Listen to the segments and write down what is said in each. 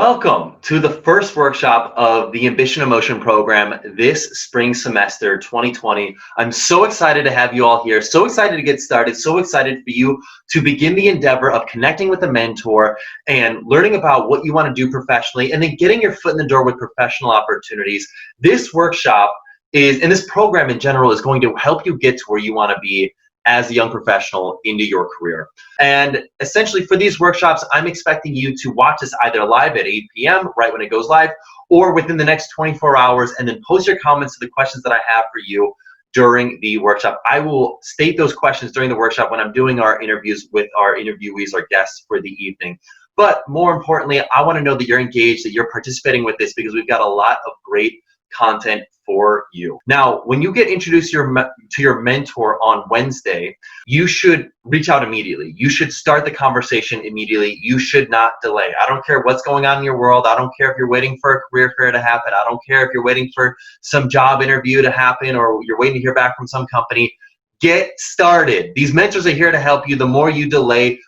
Welcome to the first workshop of the Ambition Emotion program this spring semester 2020. I'm so excited to have you all here, so excited to get started, so excited for you to begin the endeavor of connecting with a mentor and learning about what you want to do professionally and then getting your foot in the door with professional opportunities. This workshop and this program in general is going to help you get to where you want to be as a young professional into your career. And essentially for these workshops, I'm expecting you to watch this either live at 8 p.m., right when it goes live, or within the next 24 hours, and then post your comments to the questions that I have for you during the workshop. I will state those questions during the workshop when I'm doing our interviews with our interviewees, our guests for the evening. But more importantly, I want to know that you're engaged, that you're participating with this, because we've got a lot of great content for you. Now, when you get introduced to your mentor on Wednesday, you should reach out immediately. You should start the conversation immediately. You should not delay. I don't care what's going on in your world. I don't care if you're waiting for a career fair to happen. I don't care if you're waiting for some job interview to happen or you're waiting to hear back from some company. Get started. These mentors are here to help you. The more you delay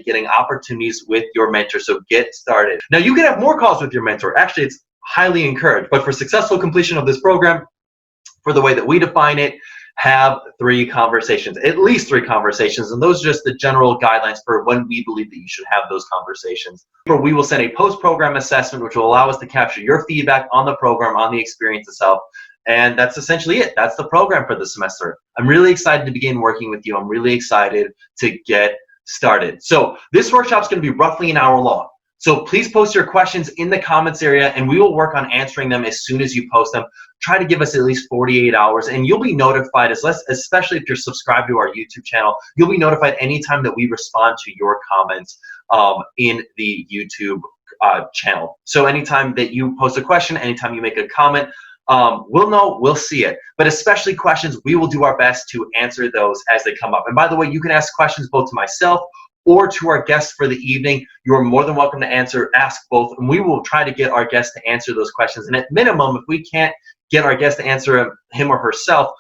getting opportunities with your mentor. So get started. Now, you can have more calls with your mentor. Actually, it's highly encouraged. But for successful completion of this program, for the way that we define it, have 3 conversations, at least 3 conversations. And those are just the general guidelines for when we believe that you should have those conversations. We will send a post-program assessment, which will allow us to capture your feedback on the program, on the experience itself. And that's essentially it. That's the program for the semester. I'm really excited to begin working with you. I'm really excited to get started. So this workshop is going to be roughly an hour long. So please post your questions in the comments area and we will work on answering them as soon as you post them. Try to give us at least 48 hours and you'll be notified, especially if you're subscribed to our YouTube channel, you'll be notified anytime that we respond to your comments in the YouTube channel. So anytime that you post a question, anytime you make a comment, we'll know, we'll see it. But especially questions, we will do our best to answer those as they come up. And by the way, you can ask questions both to myself or to our guests for the evening. You are more than welcome to ask both, and we will try to get our guests to answer those questions. And at minimum, if we can't get our guest to answer him or herself,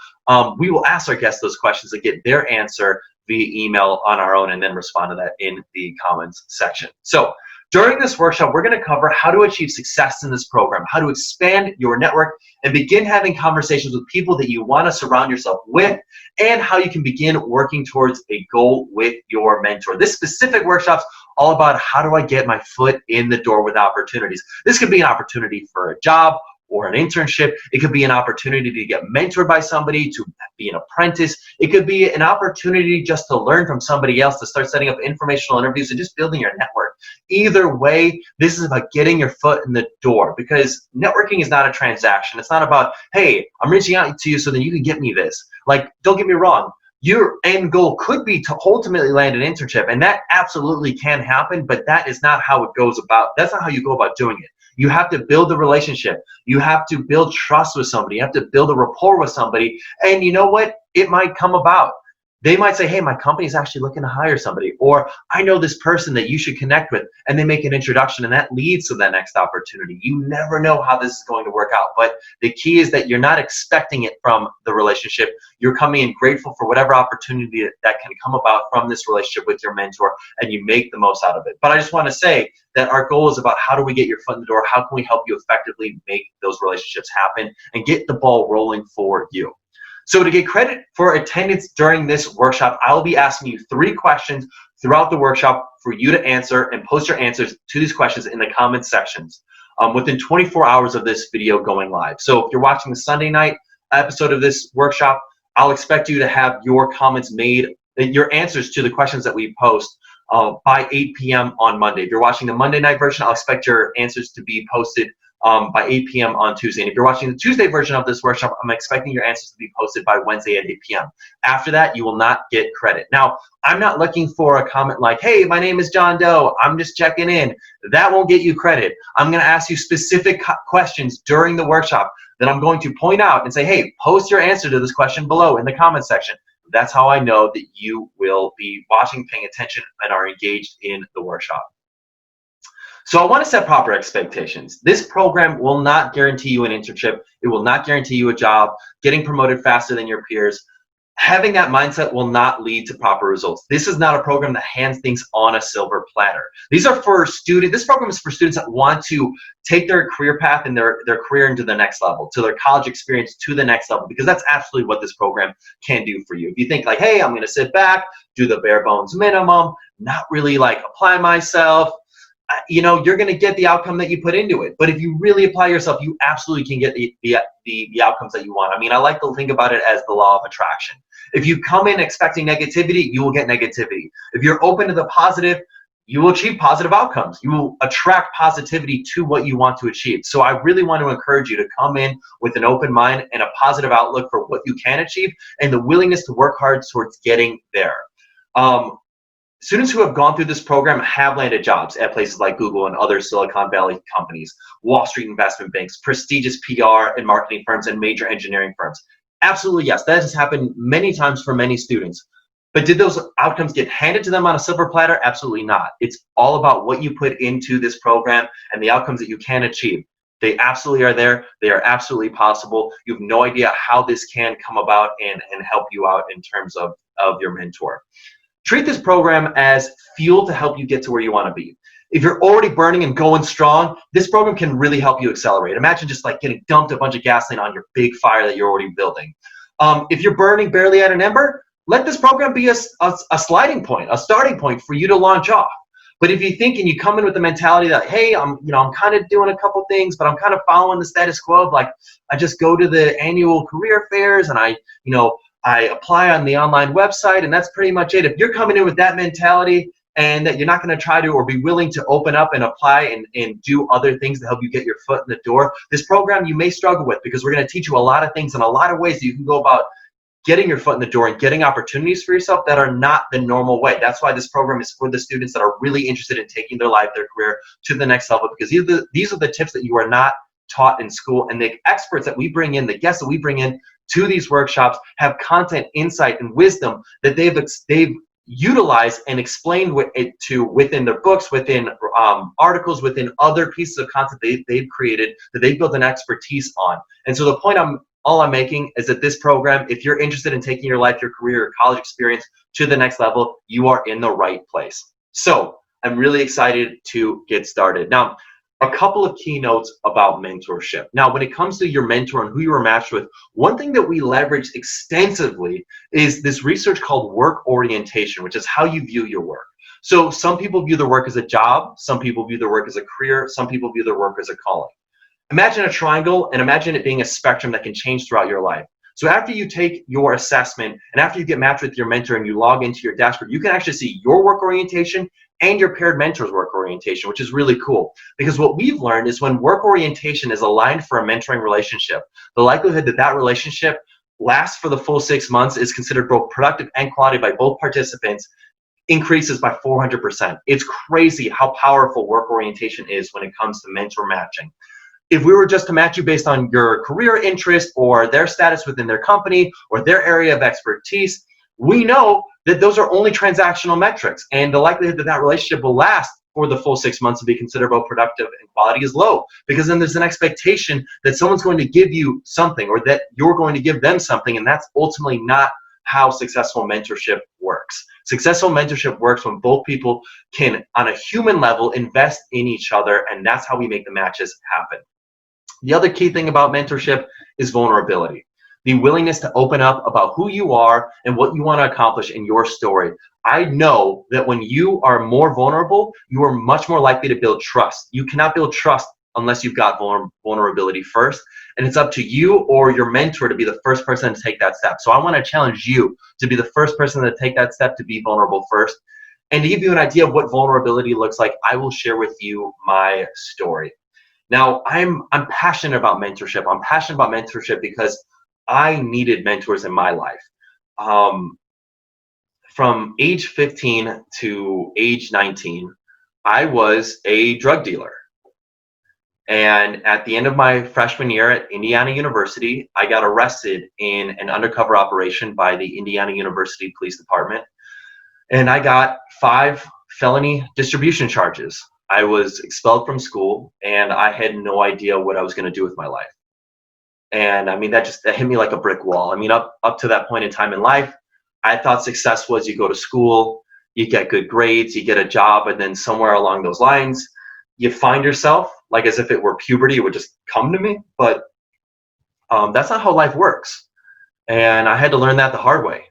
we will ask our guests those questions and get their answer via email on our own and then respond to that in the comments section. So during this workshop, we're going to cover how to achieve success in this program, how to expand your network and begin having conversations with people that you want to surround yourself with, and how you can begin working towards a goal with your mentor. This specific workshop's all about how do I get my foot in the door with opportunities. This could be an opportunity for a job or an internship. It could be an opportunity to get mentored by somebody, to be an apprentice. It could be an opportunity just to learn from somebody else, to start setting up informational interviews and just building your network. Either way, this is about getting your foot in the door, because networking is not a transaction. It's not about, hey, I'm reaching out to you so then you can get me this. Like, don't get me wrong. Your end goal could be to ultimately land an internship, and that absolutely can happen, but that is not how it goes about. That's not how you go about doing it. You have to build a relationship. You have to build trust with somebody. You have to build a rapport with somebody. And you know what? It might come about. They might say, hey, my company is actually looking to hire somebody, or I know this person that you should connect with, and they make an introduction, and that leads to that next opportunity. You never know how this is going to work out, but the key is that you're not expecting it from the relationship. You're coming in grateful for whatever opportunity that can come about from this relationship with your mentor, and you make the most out of it. But I just want to say that our goal is about how do we get your foot in the door, how can we help you effectively make those relationships happen and get the ball rolling for you. So to get credit for attendance during this workshop, I'll be asking you 3 questions throughout the workshop for you to answer, and post your answers to these questions in the comments sections within 24 hours of this video going live. So if you're watching the Sunday night episode of this workshop, I'll expect you to have your comments made, your answers to the questions that we post by 8 p.m. on Monday. If you're watching the Monday night version, I'll expect your answers to be posted by 8 p.m. on Tuesday. And if you're watching the Tuesday version of this workshop, I'm expecting your answers to be posted by Wednesday at 8 p.m. After that, you will not get credit. Now, I'm not looking for a comment like, hey, my name is John Doe, I'm just checking in. That won't get you credit. I'm going to ask you specific questions during the workshop that I'm going to point out and say, hey, post your answer to this question below in the comment section. That's how I know that you will be watching, paying attention, and are engaged in the workshop. So I want to set proper expectations. This program will not guarantee you an internship. It will not guarantee you a job, getting promoted faster than your peers. Having that mindset will not lead to proper results. This is not a program that hands things on a silver platter. These are for students. This program is for students that want to take their career path and their career into the next level, to their college experience to the next level, because that's absolutely what this program can do for you. If you think like, hey, I'm going to sit back, do the bare bones minimum, not really like apply myself, you're going to get the outcome that you put into it. But if you really apply yourself, you absolutely can get the outcomes that you want. I mean, I like to think about it as the law of attraction. If you come in expecting negativity, you will get negativity. If you're open to the positive, you will achieve positive outcomes. You will attract positivity to what you want to achieve. So I really want to encourage you to come in with an open mind and a positive outlook for what you can achieve and the willingness to work hard towards getting there. Students who have gone through this program have landed jobs at places like Google and other Silicon Valley companies, Wall Street investment banks, prestigious PR and marketing firms, and major engineering firms. Absolutely, yes, that has happened many times for many students. But did those outcomes get handed to them on a silver platter? Absolutely not. It's all about what you put into this program and the outcomes that you can achieve. They absolutely are there. They are absolutely possible. You have no idea how this can come about and help you out in terms of your mentor. Treat this program as fuel to help you get to where you want to be. If you're already burning and going strong, this program can really help you accelerate. Imagine just like getting dumped a bunch of gasoline on your big fire that you're already building. If you're burning barely at an ember, let this program be a sliding point, a starting point for you to launch off. But if you think and you come in with the mentality that, hey, I'm kind of doing a couple things, but I'm kind of following the status quo of like, I just go to the annual career fairs and I apply on the online website and that's pretty much it. If you're coming in with that mentality and that you're not going to try to or be willing to open up and apply and do other things to help you get your foot in the door, this program you may struggle with, because we're going to teach you a lot of things and a lot of ways that you can go about getting your foot in the door and getting opportunities for yourself that are not the normal way. That's why this program is for the students that are really interested in taking their life, their career to the next level, because these are the tips that you are not taught in school, and the experts that we bring in, the guests that we bring in to these workshops have content, insight, and wisdom that they've utilized and explained within their books, within articles, within other pieces of content they've created that they've built an expertise on. And so the point all I'm making is that this program, if you're interested in taking your life, your career, your college experience to the next level, you are in the right place. So I'm really excited to get started. Now, a couple of keynotes about mentorship. Now, when it comes to your mentor and who you were matched with, one thing that we leverage extensively is this research called work orientation, which is how you view your work. So some people view their work as a job, some people view their work as a career, some people view their work as a calling. Imagine a triangle and imagine it being a spectrum that can change throughout your life. So after you take your assessment and after you get matched with your mentor and you log into your dashboard, you can actually see your work orientation and your paired mentor's work orientation, which is really cool. Because what we've learned is when work orientation is aligned for a mentoring relationship, the likelihood that that relationship lasts for the full 6 months is considered both productive and quality by both participants increases by 400%. It's crazy how powerful work orientation is when it comes to mentor matching. If we were just to match you based on your career interest or their status within their company or their area of expertise, we know that those are only transactional metrics, and the likelihood that that relationship will last for the full 6 months and be considered both productive and quality is low, because then there's an expectation that someone's going to give you something or that you're going to give them something, and that's ultimately not how successful mentorship works. Successful mentorship works when both people can, on a human level, invest in each other, and that's how we make the matches happen. The other key thing about mentorship is vulnerability. The willingness to open up about who you are and what you want to accomplish in your story. I know that when you are more vulnerable, you are much more likely to build trust. You cannot build trust unless you've got vulnerability first. And it's up to you or your mentor to be the first person to take that step. So I want to challenge you to be the first person to take that step, to be vulnerable first. And to give you an idea of what vulnerability looks like, I will share with you my story. Now, I'm passionate about mentorship. I'm passionate about mentorship because I needed mentors in my life. From age 15 to age 19, I was a drug dealer. And at the end of my freshman year at Indiana University, I got arrested in an undercover operation by the Indiana University Police Department. And I got 5 felony distribution charges. I was expelled from school, and I had no idea what I was going to do with my life. And I mean, that hit me like a brick wall. I mean, up to that point in time in life, I thought success was you go to school, you get good grades, you get a job, and then somewhere along those lines, you find yourself, like as if it were puberty, it would just come to me. But that's not how life works. And I had to learn that the hard way.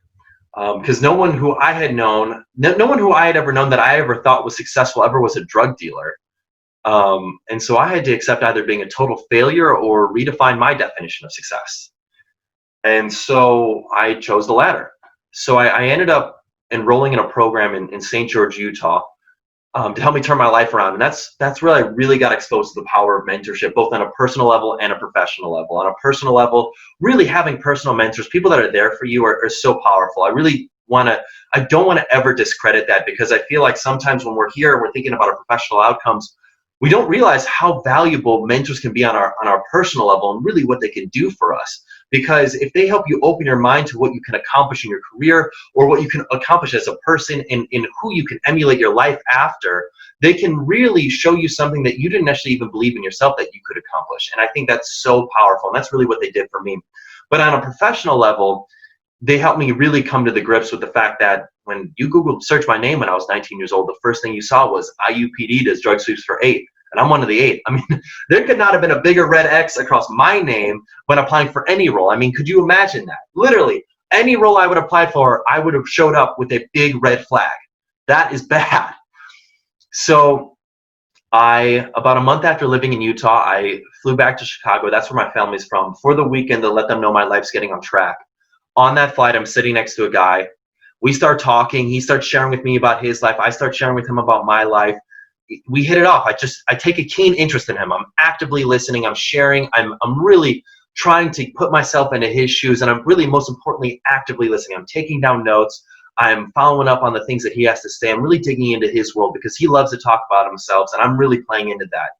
Because no one who I had known, no one who I had ever known that I ever thought was successful ever was a drug dealer. And so I had to accept either being a total failure or redefine my definition of success. And so I chose the latter. So I ended up enrolling in a program in St. George, Utah, to help me turn my life around. And that's where I really got exposed to the power of mentorship, both on a personal level and a professional level. On a personal level, really having personal mentors, people that are there for you, are so powerful. I don't want to ever discredit that, because I feel like sometimes when we're here and we're thinking about our professional outcomes, we don't realize how valuable mentors can be on our personal level, and really what they can do for us. Because if they help you open your mind to what you can accomplish in your career, or what you can accomplish as a person, in who you can emulate your life after, they can really show you something that you didn't actually even believe in yourself that you could accomplish. And I think that's so powerful, and that's really what they did for me. But on a professional level, they helped me really come to the grips with the fact that when you search my name when I was 19 years old, the first thing you saw was IUPD does drug sweeps for 8. And I'm one of the 8. I mean, there could not have been a bigger red X across my name when applying for any role. I mean, could you imagine that? Literally, any role I would apply for, I would have showed up with a big red flag. That is bad. So about a month after living in Utah, I flew back to Chicago. That's where my family's from, for the weekend, to let them know my life's getting on track. On that flight, I'm sitting next to a guy. We start talking. He starts sharing with me about his life. I start sharing with him about my life. We hit it off. I take a keen interest in him. I'm actively listening. I'm sharing. I'm really trying to put myself into his shoes, and I'm really, most importantly, actively listening. I'm taking down notes. I'm following up on the things that he has to say. I'm really digging into his world, because he loves to talk about himself, and I'm really playing into that.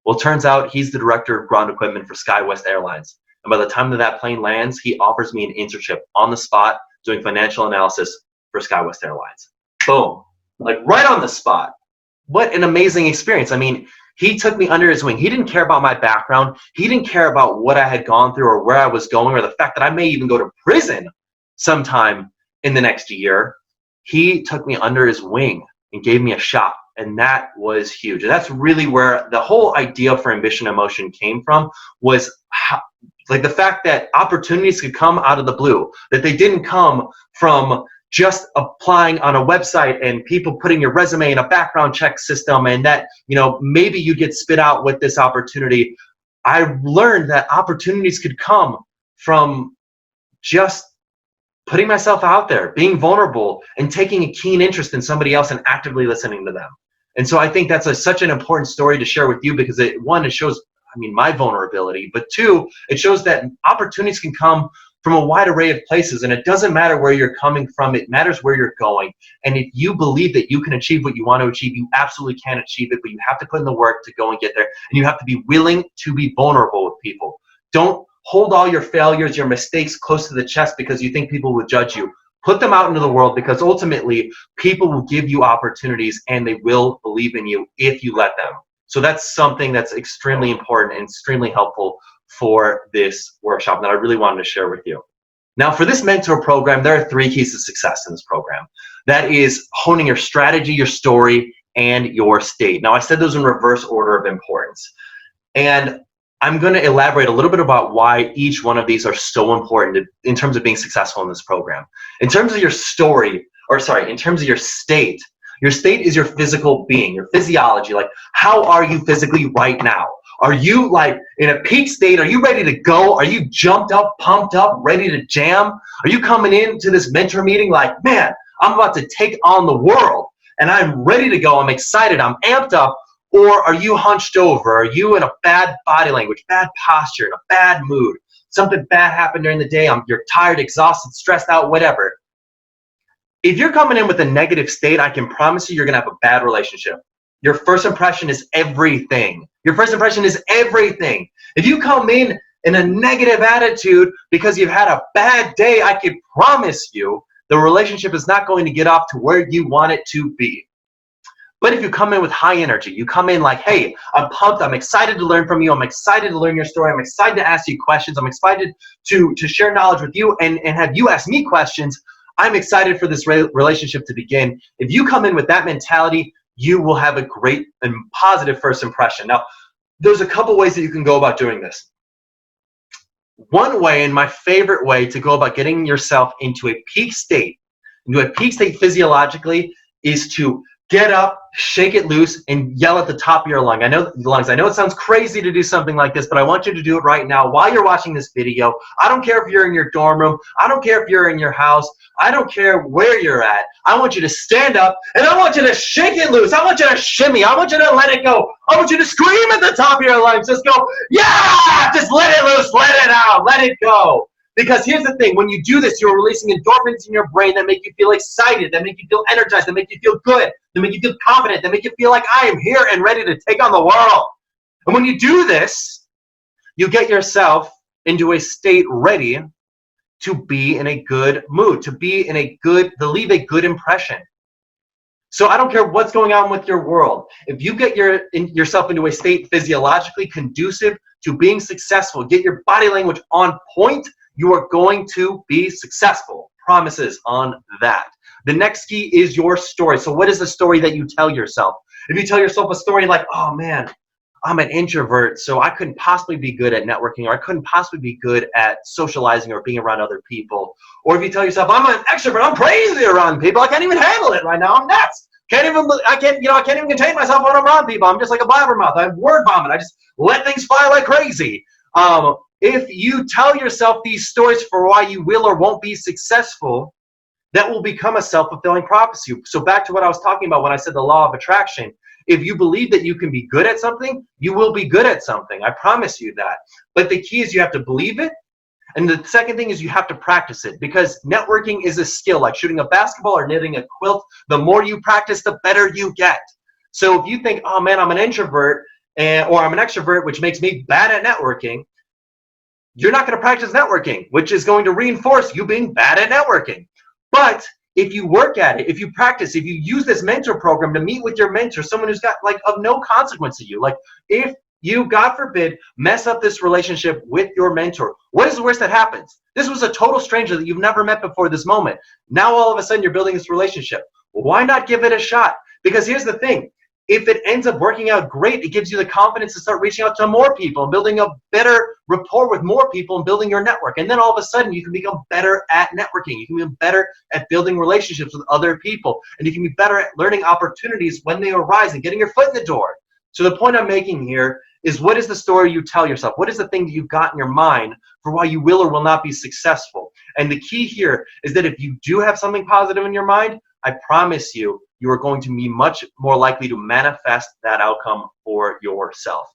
Well, it turns out he's the director of ground equipment for SkyWest Airlines. And by the time that plane lands, he offers me an internship on the spot doing financial analysis for SkyWest Airlines. Boom. Like right on the spot. What an amazing experience. I mean, he took me under his wing. He didn't care about my background. He didn't care about what I had gone through or where I was going, or the fact that I may even go to prison sometime in the next year. He took me under his wing and gave me a shot. And that was huge. And that's really where the whole idea for Ambition in Motion came from, was like the fact that opportunities could come out of the blue, that they didn't come from just applying on a website and people putting your resume in a background check system, and that, maybe you get spit out with this opportunity. I learned that opportunities could come from just putting myself out there, being vulnerable, and taking a keen interest in somebody else and actively listening to them. And so I think that's such an important story to share with you, because it shows, my vulnerability, but 2, it shows that opportunities can come from a wide array of places, and it doesn't matter where you're coming from, it matters where you're going. And if you believe that you can achieve what you want to achieve, you absolutely can achieve it, but you have to put in the work to go and get there, and you have to be willing to be vulnerable with people. Don't hold all your failures, your mistakes close to the chest because you think people will judge you. Put them out into the world, because ultimately people will give you opportunities, and they will believe in you if you let them. So that's something that's extremely important and extremely helpful for this workshop that I really wanted to share with you. Now, for this mentor program, there are 3 keys to success in this program. That is honing your strategy, your story, and your state. Now, I said those in reverse order of importance. And I'm going to elaborate a little bit about why each one of these are so important in terms of being successful in this program. In terms of your story, in terms of your state is your physical being, your physiology. Like, how are you physically right now? Are you like in a peak state? Are you ready to go? Are you jumped up, pumped up, ready to jam? Are you coming into this mentor meeting like, man, I'm about to take on the world and I'm ready to go. I'm excited. I'm amped up. Or are you hunched over? Are you in a bad body language, bad posture, in a bad mood? Something bad happened during the day. You're tired, exhausted, stressed out, whatever. If you're coming in with a negative state, I can promise you're going to have a bad relationship. Your first impression is everything. Your first impression is everything. If you come in a negative attitude because you've had a bad day, I can promise you the relationship is not going to get off to where you want it to be. But if you come in with high energy, you come in like, hey, I'm pumped, I'm excited to learn from you, I'm excited to learn your story, I'm excited to ask you questions, I'm excited to share knowledge with you and have you ask me questions, I'm excited for this relationship to begin. If you come in with that mentality, you will have a great and positive first impression. Now, there's a couple ways that you can go about doing this. One way, and my favorite way to go about getting yourself into a peak state physiologically, is to get up, shake it loose, and yell at the top of your lungs. I know it sounds crazy to do something like this, but I want you to do it right now while you're watching this video. I don't care if you're in your dorm room. I don't care if you're in your house. I don't care where you're at. I want you to stand up, and I want you to shake it loose. I want you to shimmy. I want you to let it go. I want you to scream at the top of your lungs. Just go, yeah! Just let it loose. Let it out. Let it go. Because here's the thing, when you do this, you're releasing endorphins in your brain that make you feel excited, that make you feel energized, that make you feel good, that make you feel confident, that make you feel like I am here and ready to take on the world. And when you do this, you get yourself into a state ready to be in a good mood, to leave a good impression. So I don't care what's going on with your world. If you get yourself into a state physiologically conducive to being successful, get your body language on point, you are going to be successful. Promises on that. The next key is your story. So what is the story that you tell yourself? If you tell yourself a story like, oh man, I'm an introvert, so I couldn't possibly be good at networking, or I couldn't possibly be good at socializing or being around other people. Or if you tell yourself, I'm an extrovert, I'm crazy around people, I can't even handle it right now, I'm nuts. I can't even contain myself when I'm around people. I'm just like a blabbermouth. I have word vomit. I just let things fly like crazy. If you tell yourself these stories for why you will or won't be successful, that will become a self-fulfilling prophecy. So back to what I was talking about when I said the law of attraction. If you believe that you can be good at something, you will be good at something. I promise you that. But the key is you have to believe it. And the second thing is you have to practice it, because networking is a skill, like shooting a basketball or knitting a quilt. The more you practice, the better you get. So if you think, oh man, I'm an introvert or I'm an extrovert, which makes me bad at networking, you're not going to practice networking, which is going to reinforce you being bad at networking. But if you work at it, if you practice, if you use this mentor program to meet with your mentor, someone who's got like of no consequence to you, like if you, God forbid, mess up this relationship with your mentor, what is the worst that happens? This was a total stranger that you've never met before this moment. Now all of a sudden you're building this relationship. Why not give it a shot? Because here's the thing. If it ends up working out great, it gives you the confidence to start reaching out to more people and building a better rapport with more people and building your network. And then all of a sudden you can become better at networking. You can become better at building relationships with other people. And you can be better at learning opportunities when they arise and getting your foot in the door. So the point I'm making here is, what is the story you tell yourself? What is the thing that you've got in your mind for why you will or will not be successful? And the key here is that if you do have something positive in your mind, I promise you, you are going to be much more likely to manifest that outcome for yourself.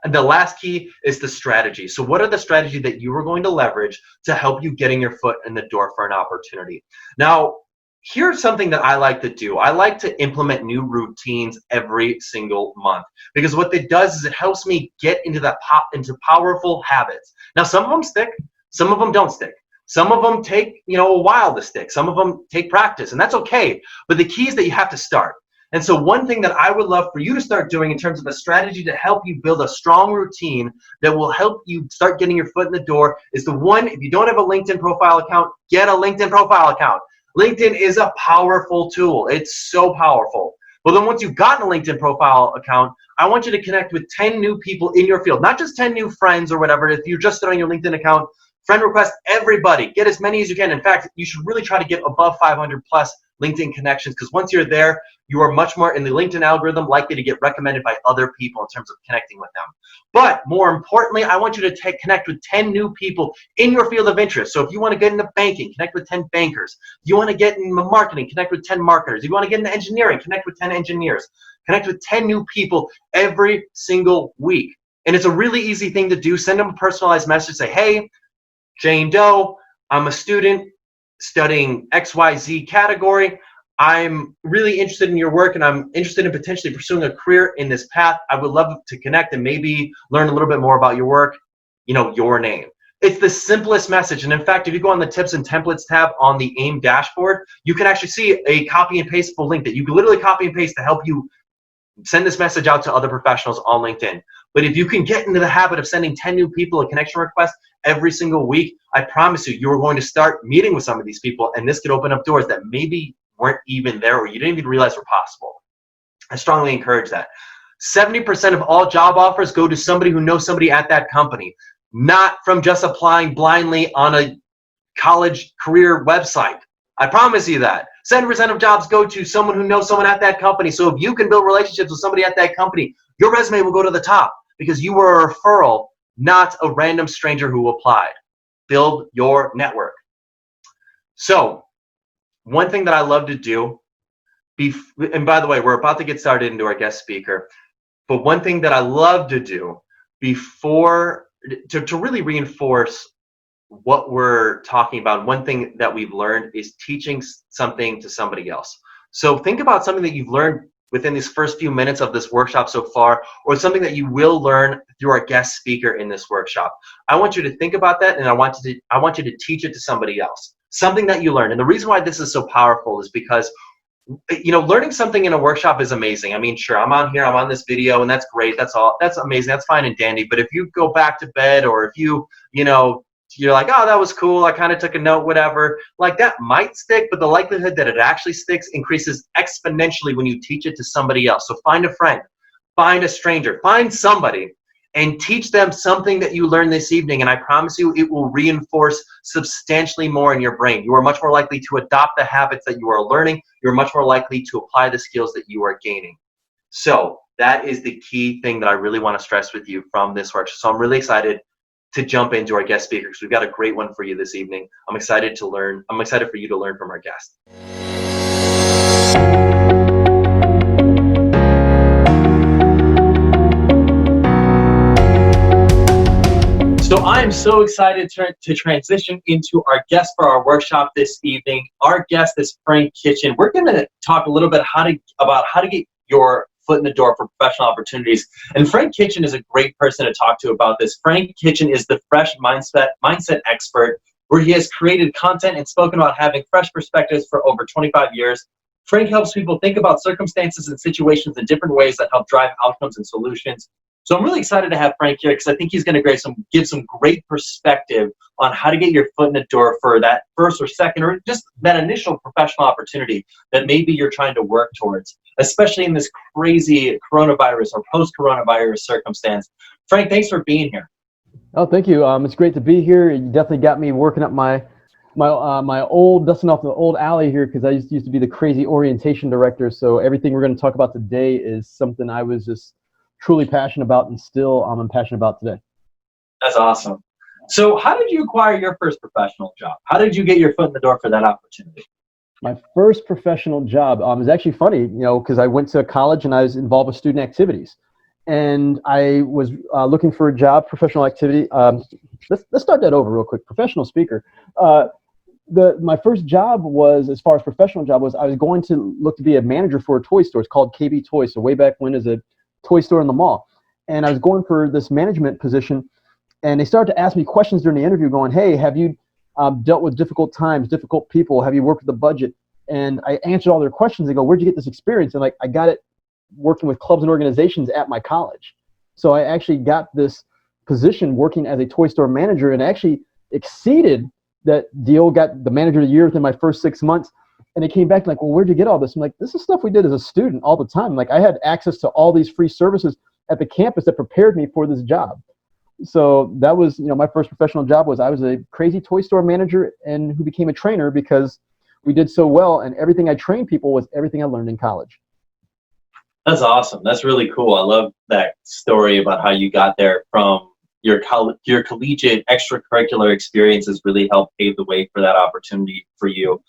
And the last key is the strategy. So what are the strategies that you are going to leverage to help you getting your foot in the door for an opportunity? Now, here's something that I like to do. I like to implement new routines every single month, because what it does is it helps me get into powerful habits. Now, some of them stick, some of them don't stick. Some of them take, a while to stick. Some of them take practice, and that's okay. But the key is that you have to start. And so one thing that I would love for you to start doing in terms of a strategy to help you build a strong routine that will help you start getting your foot in the door is if you don't have a LinkedIn profile account, get a LinkedIn profile account. LinkedIn is a powerful tool. It's so powerful. Well, then once you've gotten a LinkedIn profile account, I want you to connect with 10 new people in your field, not just 10 new friends or whatever. If you're just starting your LinkedIn account, friend request everybody. Get as many as you can. In fact, you should really try to get above 500 plus LinkedIn connections, because once you're there, you are much more in the LinkedIn algorithm likely to get recommended by other people in terms of connecting with them. But more importantly, I want you to connect with 10 new people in your field of interest. So if you want to get into banking, connect with 10 bankers. If you want to get into marketing, connect with 10 marketers. If you want to get into engineering, connect with 10 engineers. Connect with 10 new people every single week. And it's a really easy thing to do. Send them a personalized message. Say, hey, Jane Doe, I'm a student studying XYZ category. I'm really interested in your work, and I'm interested in potentially pursuing a career in this path. I would love to connect and maybe learn a little bit more about your work, your name. It's the simplest message. And in fact, if you go on the tips and templates tab on the AIM dashboard, you can actually see a copy and pastable link that you can literally copy and paste to help you send this message out to other professionals on LinkedIn. But if you can get into the habit of sending 10 new people a connection request every single week, I promise you, you're going to start meeting with some of these people, and this could open up doors that maybe weren't even there or you didn't even realize were possible. I strongly encourage that. 70% of all job offers go to somebody who knows somebody at that company, not from just applying blindly on a college career website. I promise you that. 7% of jobs go to someone who knows someone at that company. So if you can build relationships with somebody at that company, your resume will go to the top because you were a referral, not a random stranger who applied. Build your network. So one thing that I love to do, and by the way, we're about to get started into our guest speaker, but one thing that I love to do before, to really reinforce what we're talking about, one thing that we've learned is teaching something to somebody else. So think about something that you've learned within these first few minutes of this workshop so far, or something that you will learn through our guest speaker in this workshop. I want you to think about that, and I want you to teach it to somebody else. Something that you learned. And the reason why this is so powerful is because, you know, learning something in a workshop is amazing. I mean, sure, I'm on here, I'm on this video, and that's great. That's all. That's amazing. That's fine and dandy. But if you go back to bed, or if you're like, oh, that was cool, I kind of took a note, whatever, like that might stick, but the likelihood that it actually sticks increases exponentially when you teach it to somebody else. So find a friend, find a stranger, find somebody, and teach them something that you learned this evening, and I promise you it will reinforce substantially more in your brain. You are much more likely to adopt the habits that you are learning. You're much more likely to apply the skills that you are gaining. So that is the key thing that I really want to stress with you from this workshop. So I'm really excited to jump into our guest speaker because we've got a great one for you this evening. I'm excited to learn. I'm excited for you to learn from our guest. So I'm so excited to transition into our guest for our workshop this evening. Our guest is Frank Kitchen. We're going to talk a little bit about how to get your foot in the door for professional opportunities. And Frank Kitchen is a great person to talk to about this. Frank Kitchen is the fresh mindset expert, where he has created content and spoken about having fresh perspectives for over 25 years. Frank helps people think about circumstances and situations in different ways that help drive outcomes and solutions. So I'm really excited to have Frank here because I think he's going to give some great perspective on how to get your foot in the door for that first or second or just that initial professional opportunity that maybe you're trying to work towards, especially in this crazy coronavirus or post-coronavirus circumstance. Frank, thanks for being here. Oh, thank you. It's great to be here. You definitely got me working up my old, dusting off the old alley here, because I used to be the crazy orientation director. So everything we're going to talk about today is something I was just truly passionate about, and still I'm passionate about today. That's awesome. So how did you acquire your first professional job? How did you get your foot in the door for that opportunity? My first professional job is actually funny, because I went to college and I was involved with student activities, and I was looking for a job, professional activity. Let's start that over real quick. Professional speaker. My first job was, as far as professional job was, I was going to look to be a manager for a toy store. It's called KB Toys. So way back when, as a toy store in the mall, and I was going for this management position, and they started to ask me questions during the interview going, hey, have you dealt with difficult times, difficult people? Have you worked with the budget? And I answered all their questions. They go, where'd you get this experience? And I got it working with clubs and organizations at my college. So I actually got this position working as a toy store manager, and actually exceeded that deal, got the manager of the year within my first 6 months. And they came back like, well, where'd you get all this? I'm like, this is stuff we did as a student all the time. Like, I had access to all these free services at the campus that prepared me for this job. So that was, my first professional job was I was a crazy toy store manager and who became a trainer because we did so well. And everything I trained people was everything I learned in college. That's awesome. That's really cool. I love that story about how you got there from your collegiate extracurricular experiences really helped pave the way for that opportunity for you.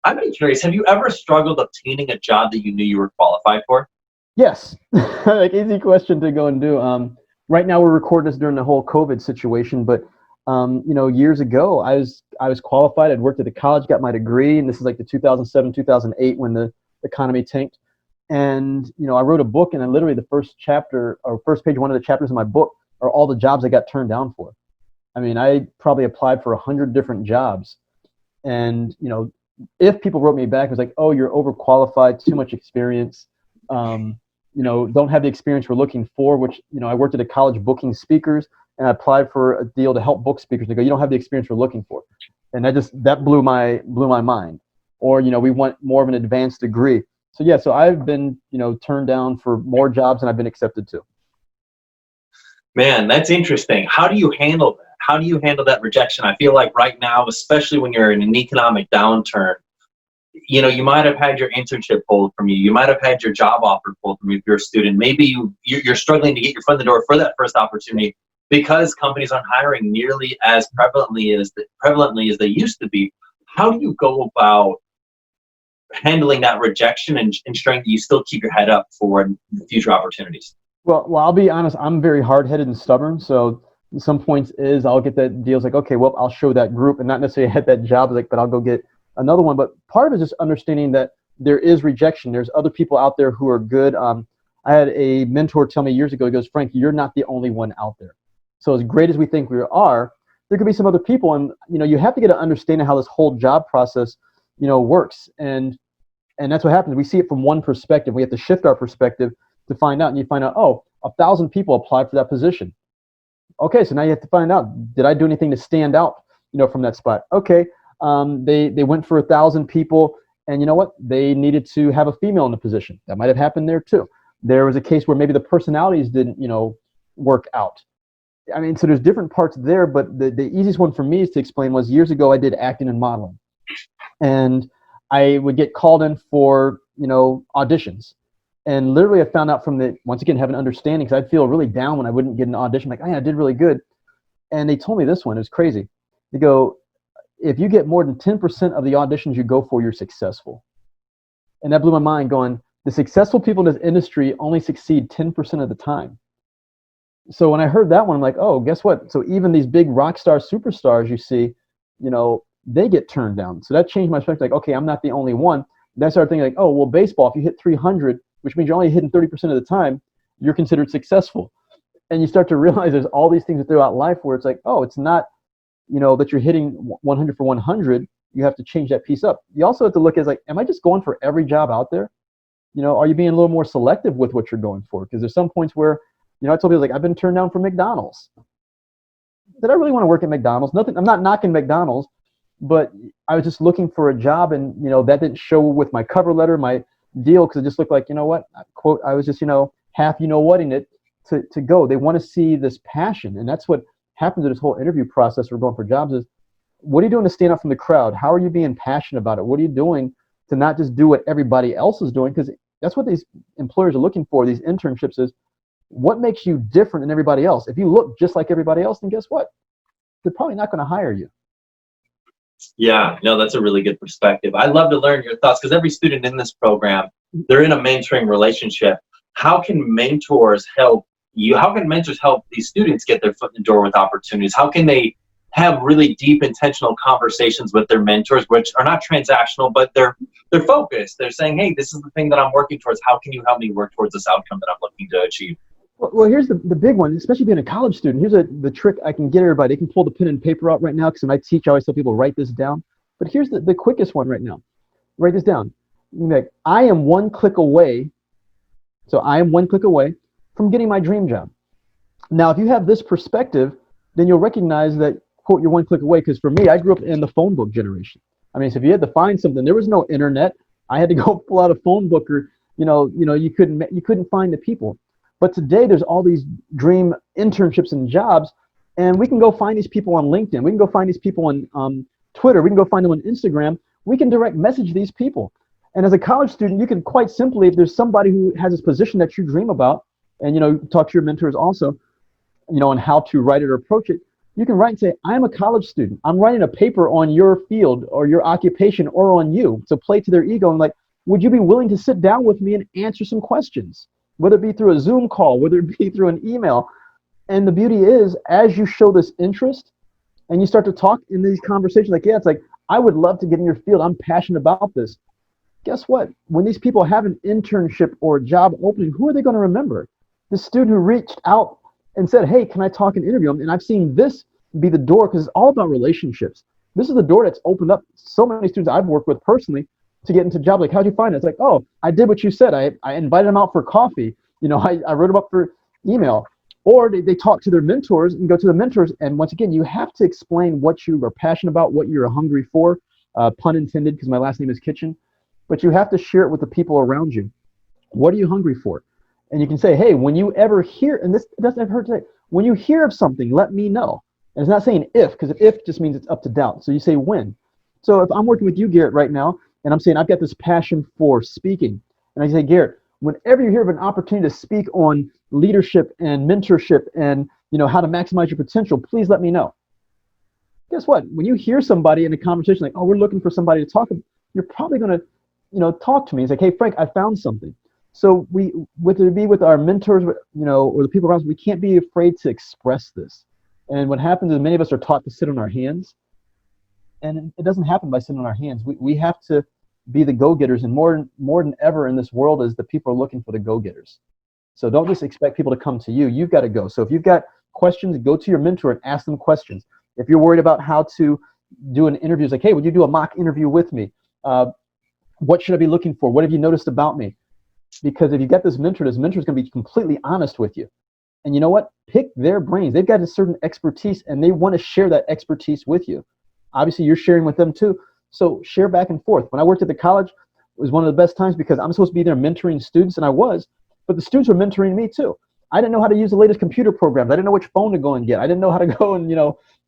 I'm curious, have you ever struggled obtaining a job that you knew you were qualified for? Yes. Like, easy question to go and do. Right now we're recording this during the whole COVID situation, but years ago I was qualified. I'd worked at the college, got my degree, and this is like the 2007, 2008 when the economy tanked. And I wrote a book, and then literally the first chapter or first page, one of the chapters in my book are all the jobs I got turned down for. I mean, I probably applied for 100 different jobs. And, if people wrote me back, it was like, oh, you're overqualified, too much experience, don't have the experience we're looking for, which, I worked at a college booking speakers, and I applied for a deal to help book speakers. They go, you don't have the experience we're looking for. And that blew my mind. Or, we want more of an advanced degree. So, yeah, so I've been, turned down for more jobs than I've been accepted to. Man, that's interesting. How do you handle that? How do you handle that rejection? I feel like right now, especially when you're in an economic downturn, you might have had your internship pulled from you. You might have had your job offer pulled from you if you're a student. Maybe you're struggling to get your foot in the door for that first opportunity because companies aren't hiring nearly as prevalently as they used to be. How do you go about handling that rejection and ensuring that you still keep your head up for future opportunities? Well, I'll be honest. I'm very hard-headed and stubborn. So at some points I'll get that deal. It's like, okay, well, I'll show that group and not necessarily hit that job, but I'll go get another one. But part of it is just understanding that there is rejection. There's other people out there who are good. I had a mentor tell me years ago, he goes, Frank, you're not the only one out there. So as great as we think we are, there could be some other people. And, you have to get an understanding how this whole job process, works. And that's what happens. We see it from one perspective. We have to shift our perspective to find out. And you find out, 1,000 people applied for that position. Okay, so now you have to find out, did I do anything to stand out, from that spot? Okay, they went for 1,000 people, and you know what? They needed to have a female in the position. That might have happened there too. There was a case where maybe the personalities didn't, work out. I mean, so there's different parts there, but the easiest one for me is to explain was years ago I did acting and modeling. And I would get called in for, auditions. And literally I found out once again, have an understanding, because I'd feel really down when I wouldn't get an audition. Like, I did really good. And they told me this one, it was crazy. They go, if you get more than 10% of the auditions you go for, you're successful. And that blew my mind, going, the successful people in this industry only succeed 10% of the time. So when I heard that one, I'm like, oh, guess what? So even these big rock star superstars you see, they get turned down. So that changed my perspective. Like, okay, I'm not the only one. Then I started thinking like, oh, well, baseball, if you hit 300, which means you're only hitting 30% of the time, you're considered successful. And you start to realize there's all these things throughout life where it's like, oh, it's not, that you're hitting 100 for 100. You have to change that piece up. You also have to look at like, am I just going for every job out there? Are you being a little more selective with what you're going for? Because there's some points where, I told people like, I've been turned down for McDonald's. Did I really want to work at McDonald's? Nothing. I'm not knocking McDonald's, but I was just looking for a job, and that didn't show with my cover letter, my deal, because it just looked like, quote, I was just half whating it to go. They want to see this passion, and that's what happens in this whole interview process. We're going for jobs is, what are you doing to stand out from the crowd? How are you being passionate about it? What are you doing to not just do what everybody else is doing? Because that's what these employers are looking for. These internships is, what makes you different than everybody else? If you look just like everybody else, then guess what? They're probably not going to hire you. Yeah, no, that's a really good perspective. I'd love to learn your thoughts, because every student in this program, they're in a mentoring relationship. How can mentors help you? How can mentors help these students get their foot in the door with opportunities? How can they have really deep, intentional conversations with their mentors, which are not transactional, but they're focused? They're saying, hey, this is the thing that I'm working towards. How can you help me work towards this outcome that I'm looking to achieve? Well, here's the big one, especially being a college student. Here's the trick I can get everybody. They can pull the pen and paper out right now, because when I teach, I always tell people, write this down. But here's the quickest one right now. Write this down. Like, I am one click away. So I am one click away from getting my dream job. Now, if you have this perspective, then you'll recognize that, quote, you're one click away. Because for me, I grew up in the phone book generation. I mean, so if you had to find something, there was no internet. I had to go pull out a phone book, or you couldn't find the people. But today there's all these dream internships and jobs, and we can go find these people on LinkedIn. We can go find these people on Twitter. We can go find them on Instagram. We can direct message these people. And as a college student, you can quite simply, if there's somebody who has this position that you dream about, and talk to your mentors also, on how to write it or approach it, you can write and say, I'm a college student. I'm writing a paper on your field or your occupation or on you. So play to their ego and like, would you be willing to sit down with me and answer some questions? Whether it be through a Zoom call, whether it be through an email. And the beauty is, as you show this interest and you start to talk in these conversations, like, yeah, it's like, I would love to get in your field. I'm passionate about this. Guess what? When these people have an internship or a job opening, who are they going to remember? The student who reached out and said, hey, can I talk and interview them? And I've seen this, be the door, because it's all about relationships. This is the door that's opened up so many students I've worked with personally to get into jobs. Like, how'd you find it? It's like, oh, I did what you said. I invited them out for coffee. I wrote them up for email. Or they talk to their mentors and go to the mentors. And once again, you have to explain what you are passionate about, what you're hungry for, pun intended, because my last name is Kitchen. But you have to share it with the people around you. What are you hungry for? And you can say, hey, when you ever hear, and this doesn't hurt to say, when you hear of something, let me know. And it's not saying if, because if just means it's up to doubt. So you say when. So if I'm working with you, Garrett, right now, and I'm saying I've got this passion for speaking, and I say, Garrett, whenever you hear of an opportunity to speak on leadership and mentorship and how to maximize your potential, please let me know. Guess what? When you hear somebody in a conversation like, oh, we're looking for somebody to talk, you're probably going to talk to me. It's like, hey, Frank, I found something. So whether it be with our mentors, or the people around us, we can't be afraid to express this. And what happens is many of us are taught to sit on our hands, and it doesn't happen by sitting on our hands. We have to be the go-getters, and more than ever in this world is the people are looking for the go-getters. So don't just expect people to come to you. You've got to go. So if you've got questions, go to your mentor and ask them questions. If you're worried about how to do an interview, it's like, hey, would you do a mock interview with me? What should I be looking for? What have you noticed about me? Because if you get this mentor is going to be completely honest with you. And you know what? Pick their brains. They've got a certain expertise, and they want to share that expertise with you. Obviously, you're sharing with them too. So share back and forth. When I worked at the college, it was one of the best times because I'm supposed to be there mentoring students, and I was, but the students were mentoring me too. I didn't know how to use the latest computer programs. I didn't know which phone to go and get. I didn't know how to go and,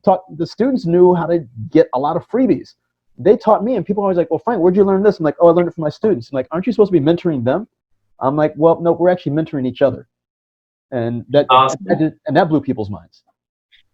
talk. The students knew how to get a lot of freebies. They taught me, and people are always like, well, Frank, where'd you learn this? I'm like, oh, I learned it from my students. I'm like, aren't you supposed to be mentoring them? I'm like, well, no, we're actually mentoring each other. And that Awesome. that blew people's minds.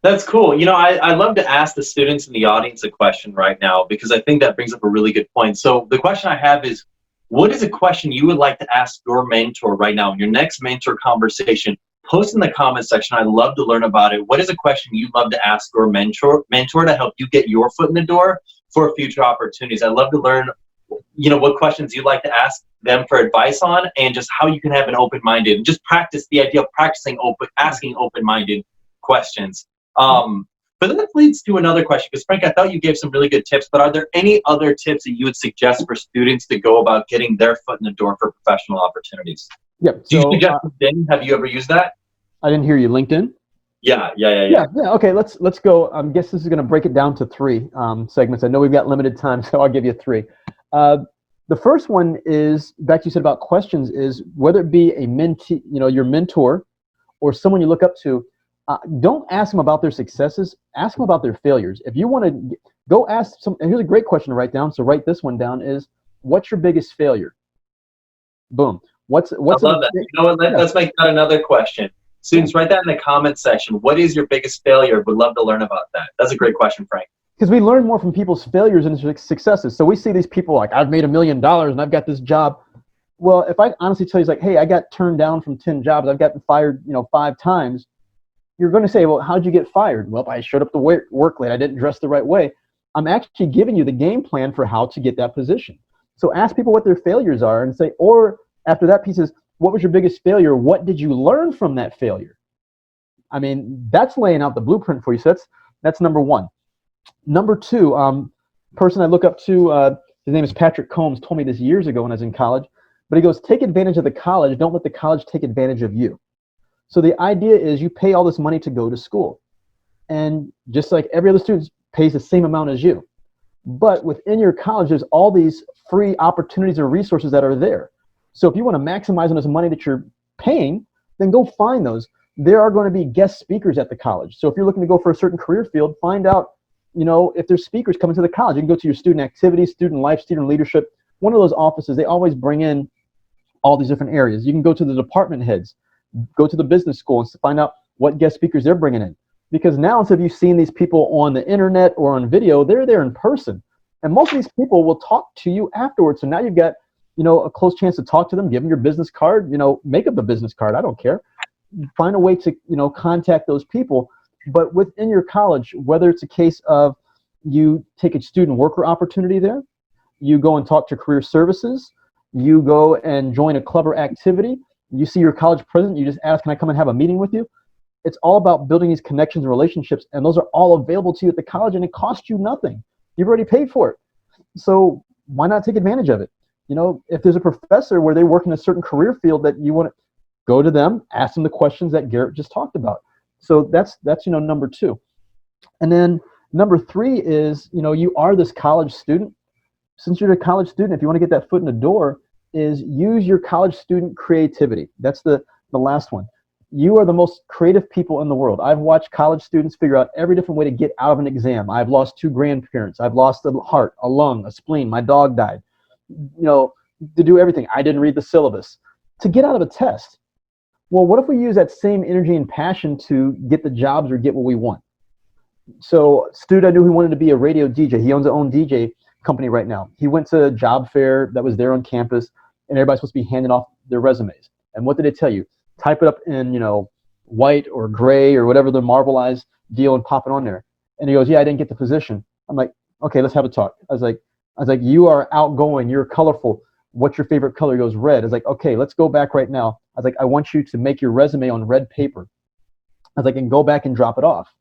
That's cool. I love to ask the students in the audience a question right now because I think that brings up a really good point. So the question I have is, what is a question you would like to ask your mentor right now in your next mentor conversation? Post in the comment section. I'd love to learn about it. What is a question you'd love to ask your mentor to help you get your foot in the door for future opportunities? I'd love to learn, what questions you'd like to ask them for advice on, and just how you can have an open-minded, and just practice the idea of asking open-minded questions. But that leads to another question, because Frank, I thought you gave some really good tips, but are there any other tips that you would suggest for students to go about getting their foot in the door for professional opportunities? Yep. Do you suggest LinkedIn? Have you ever used that? I didn't hear you. LinkedIn? Yeah. Okay, let's go. I guess this is going to break it down to 3 segments. I know we've got limited time, so I'll give you 3. The first one is, back to you said about questions, is whether it be a mentee, your mentor, or someone you look up to, don't ask them about their successes. Ask them about their failures. If you want to go ask some, and here's a great question to write down. So write this one down: is what's your biggest failure? Boom. What's I love that. You know what? Let's make that another question. Students, write that in the comment section. What is your biggest failure? Would love to learn about that. That's a great question, Frank. Because we learn more from people's failures and successes. So we see these people like, I've made $1 million and I've got this job. Well, if I honestly tell you, like, hey, I got turned down from 10 jobs, I've gotten fired, 5 times, you're going to say, well, how'd you get fired? Well, I showed up to work late. I didn't dress the right way. I'm actually giving you the game plan for how to get that position. So ask people what their failures are and say, or after that piece is, what was your biggest failure? What did you learn from that failure? I mean, that's laying out the blueprint for you. So that's number 1. Number 2, person I look up to, his name is Patrick Combs, told me this years ago when I was in college, but he goes, take advantage of the college. Don't let the college take advantage of you. So the idea is you pay all this money to go to school. And just like every other student pays the same amount as you. But within your college, there's all these free opportunities or resources that are there. So if you want to maximize on this money that you're paying, then go find those. There are going to be guest speakers at the college. So if you're looking to go for a certain career field, find out, if there's speakers coming to the college. You can go to your student activities, student life, student leadership. One of those offices, they always bring in all these different areas. You can go to the department heads, go to the business school and find out what guest speakers they're bringing in. Because now, instead of you seeing these people on the internet or on video, they're there in person. And most of these people will talk to you afterwards. So now you've got, a close chance to talk to them, give them your business card, make up a business card. I don't care. Find a way to, contact those people. But within your college, whether it's a case of you take a student worker opportunity there, you go and talk to career services, you go and join a club or activity, you see your college president, you just ask, can I come and have a meeting with you? It's all about building these connections and relationships, and those are all available to you at the college, and it costs you nothing. You've already paid for it. So why not take advantage of it? If there's a professor where they work in a certain career field that you want to go to them, ask them the questions that Garrett just talked about. So that's number two. And then number three is, you are this college student. Since you're a college student, if you want to get that foot in the door, is use your college student creativity. That's the last one. You are the most creative people in the world. I've watched college students figure out every different way to get out of an exam. I've lost 2 grandparents. I've lost a heart, a lung, a spleen. My dog died. To do everything. I didn't read the syllabus. To get out of a test. Well, what if we use that same energy and passion to get the jobs or get what we want? So, student, I knew he wanted to be a radio DJ. He owns his own DJ company right now. He went to a job fair that was there on campus, and everybody's supposed to be handing off their resumes. And what did they tell you? Type it up in, white or gray or whatever the marbleized deal and pop it on there. And he goes, yeah, I didn't get the position. I'm like, okay, let's have a talk. I was like, you are outgoing. You're colorful. What's your favorite color? He goes, red. I was like, okay, let's go back right now. I was like, I want you to make your resume on red paper. I was like, and go back and drop it off.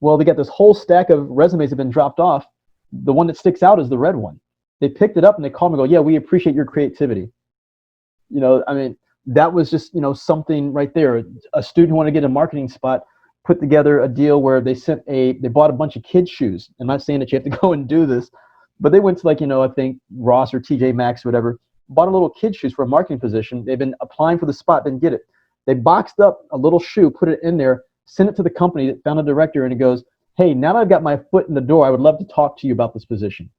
Well, they got this whole stack of resumes that have been dropped off. The one that sticks out is the red one. They picked it up and they called me and go, yeah, we appreciate your creativity. That was just, something right there. A student who wanted to get a marketing spot put together a deal where they bought a bunch of kids' shoes. I'm not saying that you have to go and do this, but they went to I think Ross or TJ Maxx or whatever, bought a little kid shoes for a marketing position. They've been applying for the spot, didn't get it. They boxed up a little shoe, put it in there, sent it to the company, found a director, and it goes, hey, now that I've got my foot in the door, I would love to talk to you about this position.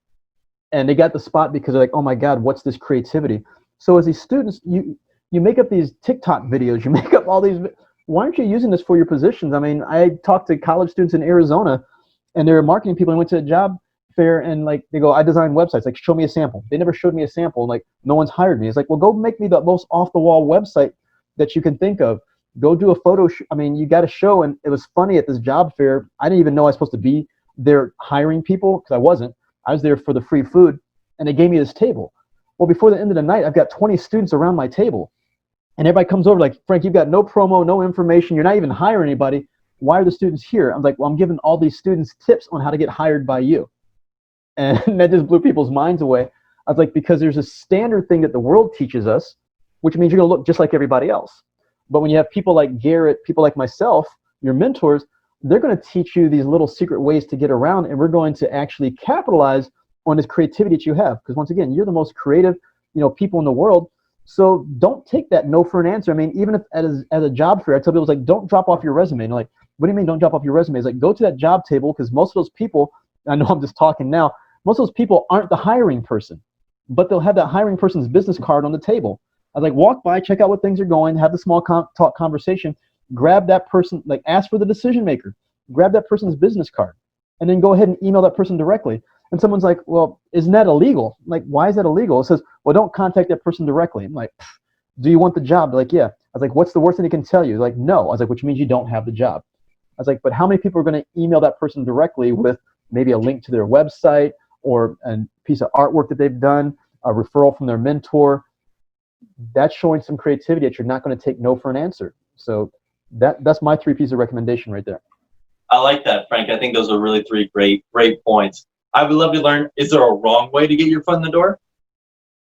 And they got the spot because they're like, oh my God, what's this creativity? So as these students, you make up these TikTok videos, you make up all these, why aren't you using this for your positions? I talked to college students in Arizona, and they're marketing people, and went to a job fair, and they go, I design websites, show me a sample. They never showed me a sample, no one's hired me. It's well, go make me the most off-the-wall website that you can think of. Go do a photo you got to show. And it was funny at this job fair, I didn't even know I was supposed to be there hiring people, because I wasn't. I was there for the free food, and they gave me this table. Well, before the end of the night, I've got 20 students around my table, and everybody comes over Frank, you've got no promo, no information, you're not even hiring anybody. Why are the students here? I'm well, I'm giving all these students tips on how to get hired by you. And that just blew people's minds away. I was because there's a standard thing that the world teaches us, which means you're going to look just like everybody else. But when you have people like Garrett, people like myself, your mentors, they're going to teach you these little secret ways to get around, and we're going to actually capitalize on this creativity that you have. Because once again, you're the most creative, people in the world. So don't take that no for an answer. Even if as a job fair, I tell people, don't drop off your resume. And what do you mean don't drop off your resume? It's go to that job table, because most of those people, I know I'm just talking now, most of those people aren't the hiring person, but they'll have that hiring person's business card on the table. I was walk by, check out what things are going, have the small talk conversation, grab that person, ask for the decision maker, grab that person's business card, and then go ahead and email that person directly. And someone's well, isn't that illegal? Why is that illegal? It says, well, don't contact that person directly. I'm do you want the job? They're yeah. I was what's the worst thing they can tell you? No. I was which means you don't have the job. I was but how many people are going to email that person directly with maybe a link to their website or a piece of artwork that they've done, a referral from their mentor? That's showing some creativity that you're not going to take no for an answer. So that's my 3 pieces of recommendation right there. I like that, Frank. I think those are really 3 great points. I would love to learn, is there a wrong way to get your foot in the door?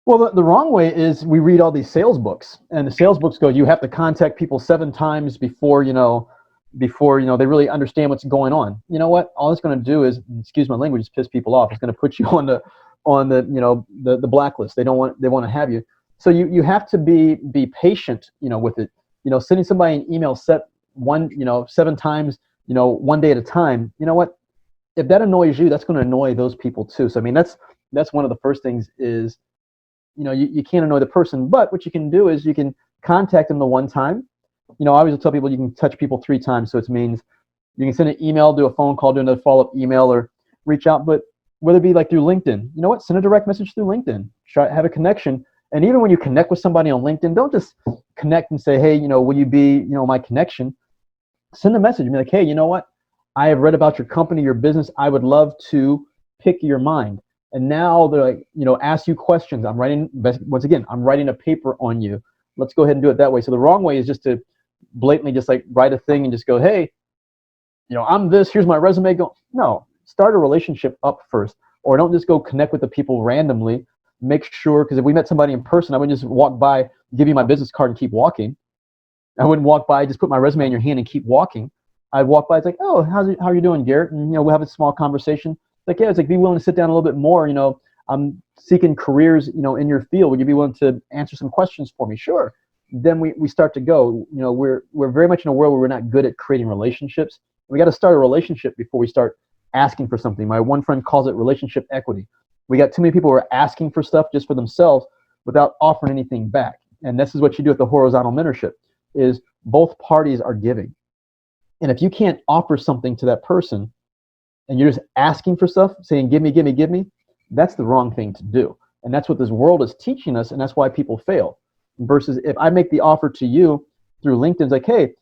Well, the wrong way is we read all these sales books, and the sales books go, you have to contact people 7 times before they really understand what's going on. You know what? All it's going to do is, excuse my language, piss people off. It's going to put you on the blacklist. They want to have you. So you have to be patient, with it. Sending somebody an email set 7 times, one day at a time. You know what? If that annoys you, that's going to annoy those people too. So that's one of the first things is, you can't annoy the person, but what you can do is you can contact them the one time. I always tell people you can touch people 3 times. So it means you can send an email, do a phone call, do another follow-up email, or reach out. But whether it be through LinkedIn, you know what? Send a direct message through LinkedIn. Have a connection. And even when you connect with somebody on LinkedIn, don't just connect and say, hey, will you be, my connection? Send a message and be hey, you know what? I have read about your company, your business. I would love to pick your mind. And now they're ask you questions. I'm writing a paper on you. Let's go ahead and do it that way. So the wrong way is just to blatantly just like write a thing and just go, hey, I'm this, here's my resume. Go, no, start a relationship up first, or don't just go connect with the people randomly. Make sure, because if we met somebody in person, I wouldn't just walk by, give you my business card and keep walking. I wouldn't walk by, just put my resume in your hand and keep walking. I'd walk by, it's like, oh, how are you doing, Garrett? And, we'll have a small conversation. It's like, yeah, it's like, be willing to sit down a little bit more. I'm seeking careers, in your field. Would you be willing to answer some questions for me? Sure. Then we start to go. We're very much in a world where we're not good at creating relationships. We got to start a relationship before we start asking for something. My one friend calls it relationship equity. We got too many people who are asking for stuff just for themselves without offering anything back. And this is what you do at the horizontal mentorship, is both parties are giving. And if you can't offer something to that person and you're just asking for stuff, saying, give me, give me, give me, that's the wrong thing to do. And that's what this world is teaching us, and that's why people fail. Versus if I make the offer to you through LinkedIn, it's like, hey,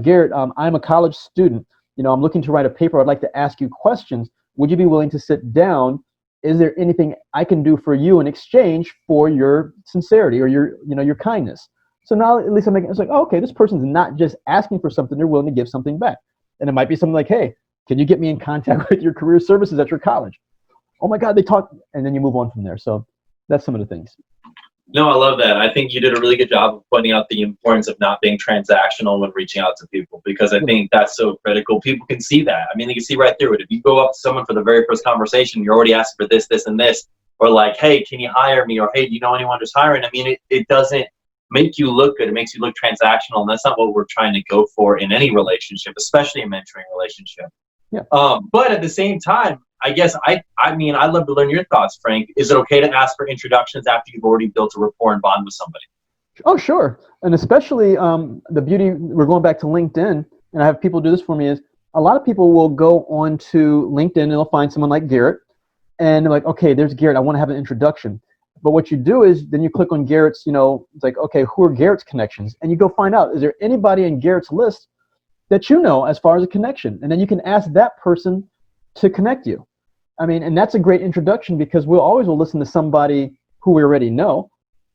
Garrett, I'm a college student. I'm looking to write a paper. I'd like to ask you questions. Would you be willing to sit down? Is there anything I can do for you in exchange for your sincerity or your kindness? So now at least it's like, oh, okay, this person's not just asking for something, they're willing to give something back. And it might be something like, hey, can you get me in contact with your career services at your college? Oh my God, they talk, and then you move on from there. So that's some of the things. No, I love that. I think you did a really good job of pointing out the importance of not being transactional when reaching out to people, because I think that's so critical. People can see that. I mean, they can see right through it. If you go up to someone for the very first conversation, you're already asking for this, this, and this, or like, hey, can you hire me? Or hey, do you know anyone who's hiring? I mean, it doesn't make you look good. It makes you look transactional, and that's not what we're trying to go for in any relationship, especially a mentoring relationship. Yeah. But at the same time, I guess I'd love to learn your thoughts, Frank. Is it okay to ask for introductions after you've already built a rapport and bond with somebody? Oh, sure. And especially the beauty, we're going back to LinkedIn, and I have people do this for me, is a lot of people will go on to LinkedIn and they'll find someone like Garrett, and they're like, okay, there's Garrett. I want to have an introduction. But what you do is then you click on Garrett's, it's like, okay, who are Garrett's connections? And you go find out, is there anybody in Garrett's list that you know as far as a connection? And then you can ask that person to connect you. I mean, and that's a great introduction, because we'll always listen to somebody who we already know.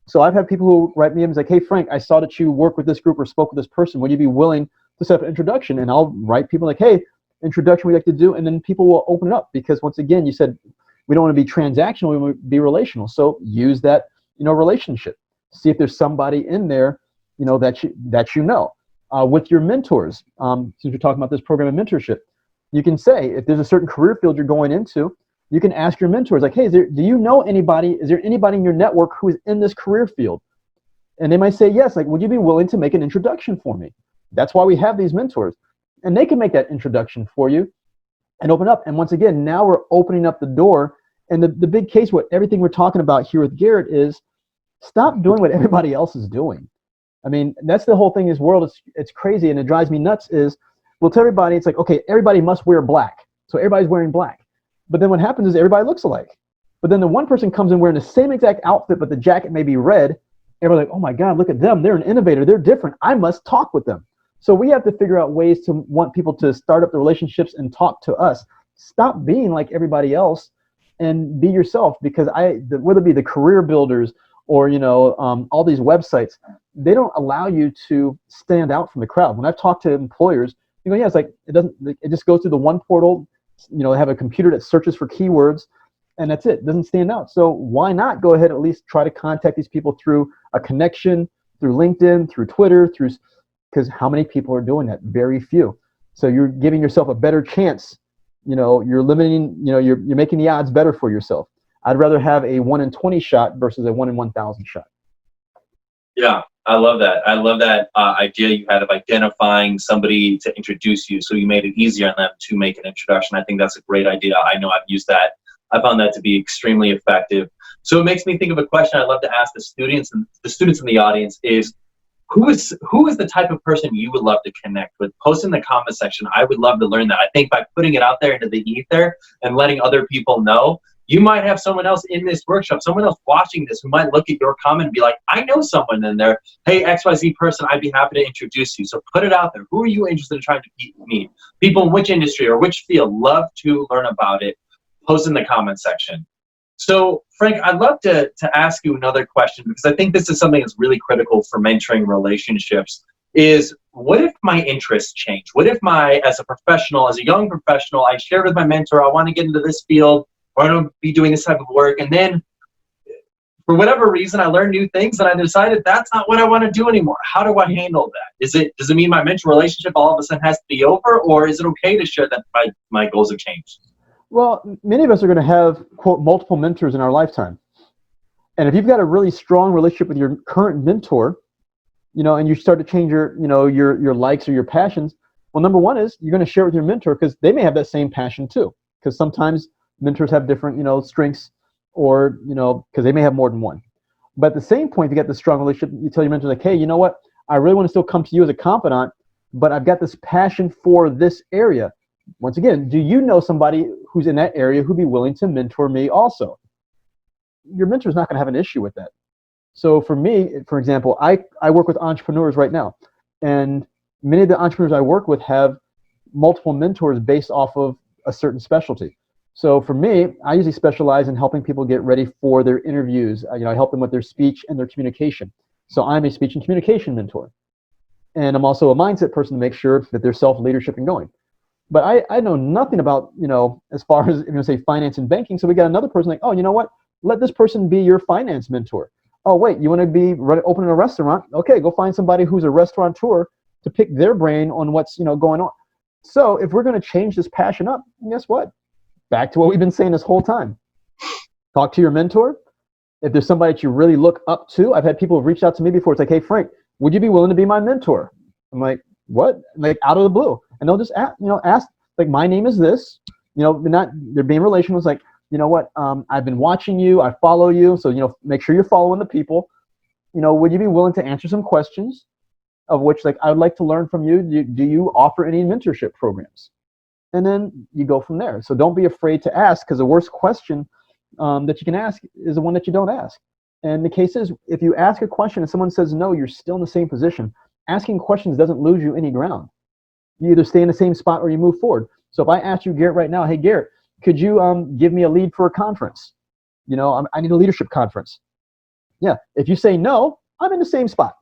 So I've had people who write me and say, hey, Frank, I saw that you work with this group or spoke with this person. Would you be willing to set up an introduction? And I'll write people like, hey, introduction we'd like to do. And then people will open it up, because once again, you said we don't want to be transactional, we want to be relational. So use that, relationship. See if there's somebody in there, that you know. With your mentors, since we're talking about this program of mentorship, you can say, if there's a certain career field you're going into, you can ask your mentors, like, hey, do you know anybody? Is there anybody in your network who is in this career field? And they might say yes. Like, would you be willing to make an introduction for me? That's why we have these mentors. And they can make that introduction for you and open up. And once again, now we're opening up the door. And the big case, what everything we're talking about here with Garrett is, stop doing what everybody else is doing. I mean, that's the whole thing. This world, it's crazy, and it drives me nuts is, well, to everybody, it's like, okay, everybody must wear black. So everybody's wearing black. But then what happens is everybody looks alike. But then the one person comes in wearing the same exact outfit, but the jacket may be red. Everybody's like, oh my God, look at them. They're an innovator. They're different. I must talk with them. So we have to figure out ways to want people to start up the relationships and talk to us. Stop being like everybody else and be yourself, because whether it be the career builders or, all these websites, they don't allow you to stand out from the crowd. When I've talked to employers, yeah, it's like, it just goes through the one portal, have a computer that searches for keywords, and that's it. It doesn't stand out. So why not go ahead and at least try to contact these people through a connection, through LinkedIn, through Twitter, because how many people are doing that? Very few. So you're giving yourself a better chance. You're limiting, you're making the odds better for yourself. I'd rather have a 1 in 20 shot versus a 1 in 1,000 shot. Yeah, I love that. I love that idea you had of identifying somebody to introduce you, so you made it easier on them to make an introduction. I think that's a great idea. I know I've used that. I found that to be extremely effective. So it makes me think of a question I'd love to ask the students in the audience is, who is the type of person you would love to connect with? Post in the comment section. I would love to learn that. I think by putting it out there into the ether and letting other people know, you might have someone else in this workshop, someone else watching this who might look at your comment and be like, I know someone in there. Hey, XYZ person, I'd be happy to introduce you. So put it out there. Who are you interested in trying to meet? People in which industry or which field? Love to learn about it. Post in the comment section. So, Frank, I'd love to ask you another question, because I think this is something that's really critical for mentoring relationships. is what if my interests change? What if as a young professional, I shared with my mentor, I want to get into this field, or I want to be doing this type of work. And then for whatever reason, I learned new things and I decided that's not what I want to do anymore. How do I handle that? Does it mean my mentor relationship all of a sudden has to be over, or is it okay to share that my goals have changed? Well, many of us are going to have, quote, multiple mentors in our lifetime. And if you've got a really strong relationship with your current mentor, and you start to change your likes or your passions, well, number one is you're going to share with your mentor because they may have that same passion too. Because sometimes mentors have different, strengths, or, because they may have more than one. But at the same point, if you get this strong relationship, you tell your mentor, like, hey, you know what? I really want to still come to you as a confidant, but I've got this passion for this area. Once again, do you know somebody who's in that area who'd be willing to mentor me also? Your mentor's not going to have an issue with that. So for me, for example, I work with entrepreneurs right now, and many of the entrepreneurs I work with have multiple mentors based off of a certain specialty. So for me, I usually specialize in helping people get ready for their interviews. I help them with their speech and their communication. So I'm a speech and communication mentor. And I'm also a mindset person to make sure that their self-leadership and going. But I know nothing about, as far as, say finance and banking. So we got another person like, oh, you know what? Let this person be your finance mentor. Oh, wait, you want to be opening a restaurant? Okay, go find somebody who's a restaurateur to pick their brain on what's, going on. So if we're going to change this passion up, guess what? Back to what we've been saying this whole time. Talk to your mentor. If there's somebody that you really look up to, I've had people have reached out to me before. It's like, hey, Frank, would you be willing to be my mentor? I'm like, what? Like out of the blue. And they'll just ask, like, my name is this, they're being relational. It's like, you know what? I've been watching you. I follow you. So, make sure you're following the people. Would you be willing to answer some questions of which, like, I would like to learn from you? Do you offer any mentorship programs? And then you go from there. So don't be afraid to ask, because the worst question that you can ask is the one that you don't ask. And the case is, if you ask a question and someone says no, you're still in the same position. Asking questions doesn't lose you any ground. You either stay in the same spot or you move forward. So if I ask you, Garrett, right now, hey, Garrett, could you give me a lead for a conference? I need a leadership conference. Yeah. If you say no, I'm in the same spot.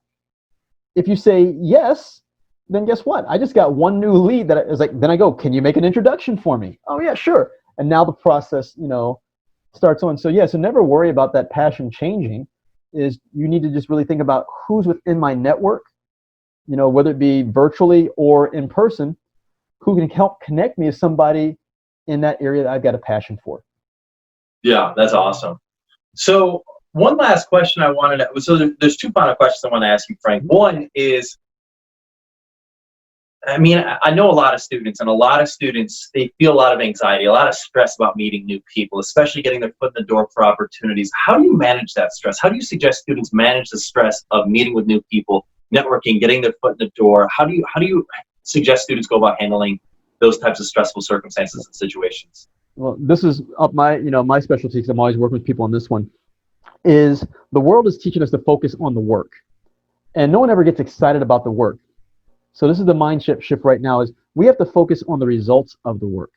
If you say yes, then guess what? I just got one new lead that is like, then I go, can you make an introduction for me? Oh yeah, sure. And now the process, starts on. So yeah, so never worry about that passion changing. Is you need to just really think about who's within my network, whether it be virtually or in person, who can help connect me to somebody in that area that I've got a passion for. Yeah, that's awesome. So one last question I wanted to, so there's two final questions I want to ask you, Frank. One is, I know a lot of students, and a lot of students, they feel a lot of anxiety, a lot of stress about meeting new people, especially getting their foot in the door for opportunities. How do you manage that stress? How do you suggest students manage the stress of meeting with new people, networking, getting their foot in the door? How do you suggest students go about handling those types of stressful circumstances and situations? Well, this is up my specialty, because I'm always working with people on this one, is the world is teaching us to focus on the work. And no one ever gets excited about the work. So this is the mindset shift right now, is we have to focus on the results of the work.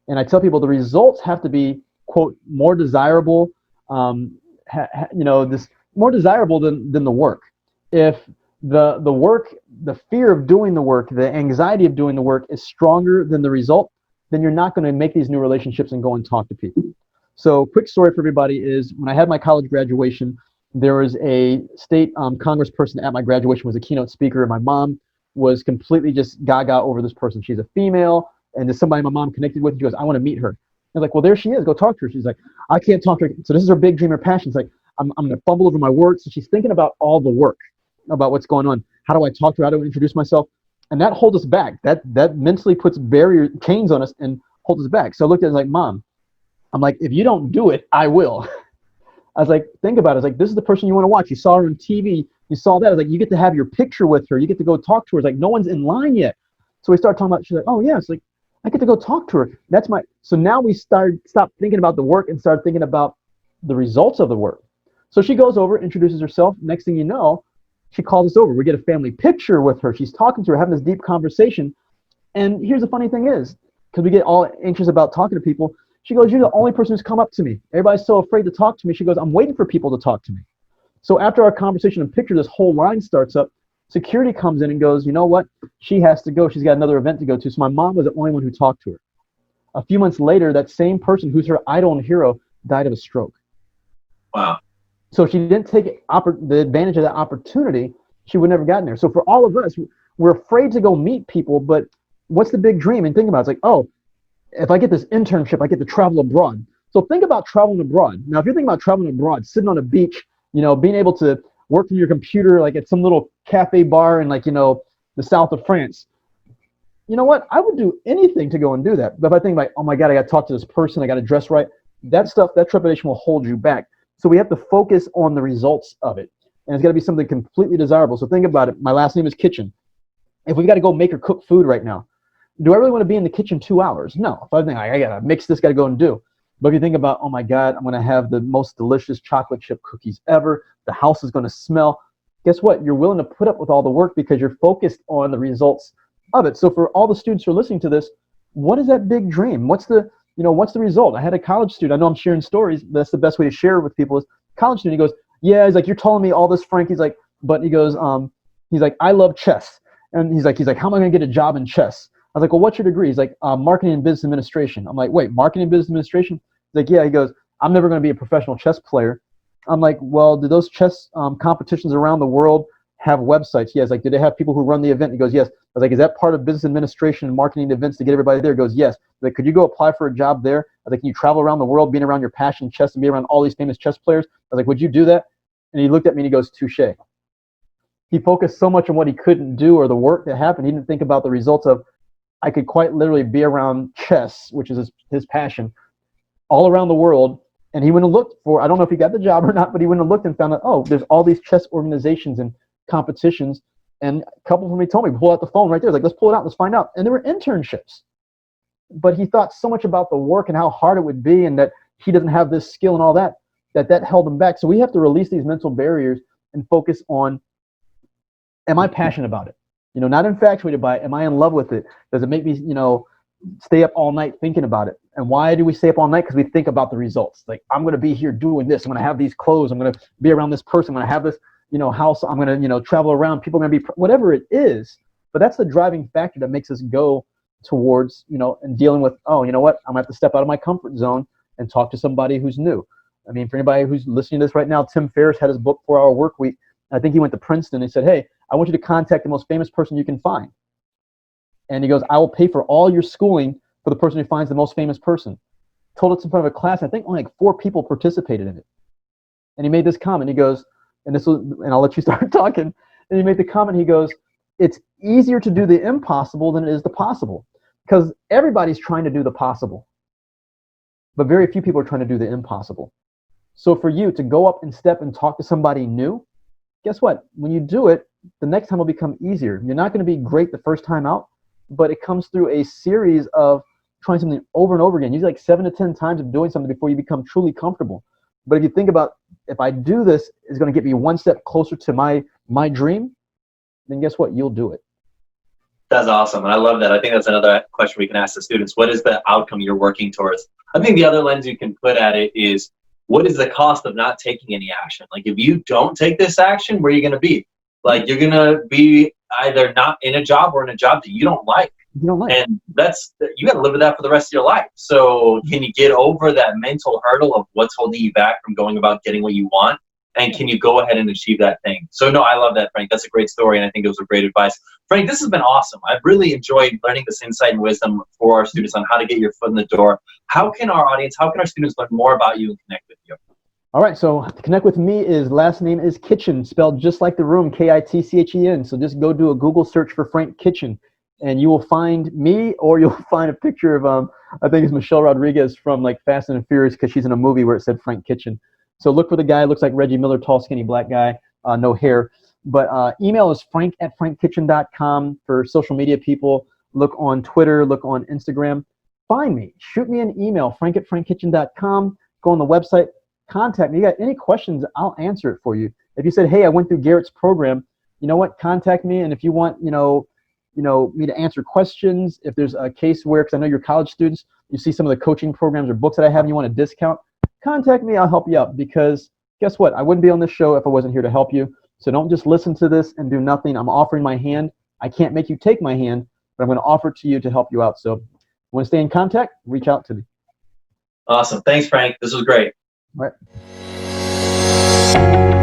And I tell people the results have to be, quote, more desirable, this more desirable than the work. If the work, the fear of doing the work, the anxiety of doing the work is stronger than the result, then you're not going to make these new relationships and go and talk to people. So quick story for everybody is, when I had my college graduation, there was a state congressperson at my graduation, was a keynote speaker, and my mom was completely just gaga over this person. She's a female, and there's somebody my mom connected with. She goes, I want to meet her. I was like, well, there she is. Go talk to her. She's like, I can't talk to her. So this is her big dream, her passion. She's like, I'm going to fumble over my words. So she's thinking about all the work, about what's going on. How do I talk to her? How do I introduce myself? And that holds us back. That mentally puts chains on us and holds us back. So I looked at it like, Mom, I'm like, if you don't do it, I will. I was like, think about it. I was like, this is the person you want to watch. You saw her on TV. You saw that. I was like, you get to have your picture with her. You get to go talk to her. It's like, no one's in line yet. So we started talking about, she's like, oh yeah. It's like, I get to go talk to her. So now we stopped thinking about the work and started thinking about the results of the work. So she goes over, introduces herself. Next thing you know, she calls us over. We get a family picture with her. She's talking to her, having this deep conversation. And here's the funny thing is, because we get all anxious about talking to people, she goes, you're the only person who's come up to me. Everybody's so afraid to talk to me. She goes, I'm waiting for people to talk to me. So after our conversation and picture, this whole line starts up. Security comes in and goes, you know what? She has to go. She's got another event to go to. So my mom was the only one who talked to her. A few months later, that same person who's her idol and hero died of a stroke. Wow. So she didn't take the advantage of that opportunity. She would never gotten there. So for all of us, we're afraid to go meet people, but what's the big dream? And think about it. It's like, oh, if I get this internship, I get to travel abroad. So think about traveling abroad. Now, if you're thinking about traveling abroad, sitting on a beach, being able to work from your computer, like at some little cafe bar in like, the south of France, you know what? I would do anything to go and do that. But if I think like, oh my God, I got to talk to this person, I got to dress right, that stuff, that trepidation will hold you back. So we have to focus on the results of it. And it's got to be something completely desirable. So think about it. My last name is Kitchen. If we got to go make or cook food right now, do I really want to be in the kitchen 2 hours? No. If I think I got to mix this, got to go and do. But if you think about, oh my God, I'm going to have the most delicious chocolate chip cookies ever. The house is going to smell. Guess what? You're willing to put up with all the work because you're focused on the results of it. So for all the students who are listening to this, what is that big dream? What's the result? I had a college student. I know I'm sharing stories, but that's the best way to share with people is college student. He goes, yeah, he's like, you're telling me all this, Frank. He's like, but he goes, he's like, I love chess. And he's like, how am I going to get a job in chess? I was like, well, what's your degree? He's like, marketing and business administration. I'm like, wait, marketing and business administration? He's like, yeah. He goes, I'm never going to be a professional chess player. I'm like, well, do those chess competitions around the world have websites? Yes. Like, do they have people who run the event? He goes, yes. I was like, is that part of business administration and marketing events to get everybody there? He goes, yes. Like, could you go apply for a job there? I was like, can you travel around the world being around your passion chess and be around all these famous chess players? I was like, would you do that? And he looked at me and he goes, touche. He focused so much on what he couldn't do or the work that happened. He didn't think about the results of, I could quite literally be around chess, which is his passion, all around the world. And he went and looked for, I don't know if he got the job or not, but he went and looked and found out, oh, there's all these chess organizations and competitions. And a couple of them told me, pull out the phone right there. Like, let's pull it out, let's find out. And there were internships. But he thought so much about the work and how hard it would be and that he doesn't have this skill and all that held him back. So we have to release these mental barriers and focus on, am I passionate about it? Not infatuated by it. Am I in love with it? Does it make me, stay up all night thinking about it? And why do we stay up all night? Because we think about the results. Like, I'm going to be here doing this. I'm going to have these clothes. I'm going to be around this person. I'm going to have this, house. I'm going to, travel around. People are going to be, whatever it is. But that's the driving factor that makes us go towards, and dealing with, oh, you know what? I'm going to have to step out of my comfort zone and talk to somebody who's new. I mean, for anybody who's listening to this right now, Tim Ferriss had his book, 4 Hour Work Week. I think he went to Princeton and he said, hey, I want you to contact the most famous person you can find. And he goes, I will pay for all your schooling for the person who finds the most famous person. Told it in front of a class. I think only like 4 people participated in it. And he made this comment. He goes, and I'll let you start talking. And he made the comment. He goes, it's easier to do the impossible than it is the possible. Because everybody's trying to do the possible. But very few people are trying to do the impossible. So for you to go up and step and talk to somebody new, guess what? When you do it, the next time will become easier. You're not going to be great the first time out, but it comes through a series of trying something over and over again. Usually like 7 to 10 times of doing something before you become truly comfortable. But if you think about, if I do this, it's going to get me one step closer to my dream, then guess what? You'll do it. That's awesome. And I love that. I think that's another question we can ask the students. What is the outcome you're working towards? I think the other lens you can put at it is, what is the cost of not taking any action? Like, if you don't take this action, where are you going to be? Like, you're going to be either not in a job or in a job that you don't like. And you got to live with that for the rest of your life. So can you get over that mental hurdle of what's holding you back from going about getting what you want? And can you go ahead and achieve that thing? So no, I love that, Frank. That's a great story. And I think it was a great advice. Frank, this has been awesome. I've really enjoyed learning this insight and wisdom for our students on how to get your foot in the door. How can our students learn more about you and connect with you? All right, so to connect with me, last name is Kitchen, spelled just like the room, Kitchen. So just go do a Google search for Frank Kitchen, and you will find me, or you'll find a picture of, I think it's Michelle Rodriguez from like Fast and Furious, because she's in a movie where it said Frank Kitchen. So look for the guy, looks like Reggie Miller, tall, skinny, black guy, no hair. But email is frank@frankkitchen.com for social media people. Look on Twitter, look on Instagram. Find me, shoot me an email, frank@frankkitchen.com. Go on the website, contact me. You got any questions, I'll answer it for you. If you said, hey, I went through Garrett's program, you know what, contact me. And if you want, me to answer questions, if there's a case where, because I know you're college students, you see some of the coaching programs or books that I have and you want a discount, contact me, I'll help you out, because guess what? I wouldn't be on this show if I wasn't here to help you. So don't just listen to this and do nothing. I'm offering my hand. I can't make you take my hand, but I'm going to offer it to you to help you out. So want to stay in contact? Reach out to me. Awesome. Thanks, Frank. This was great. All right.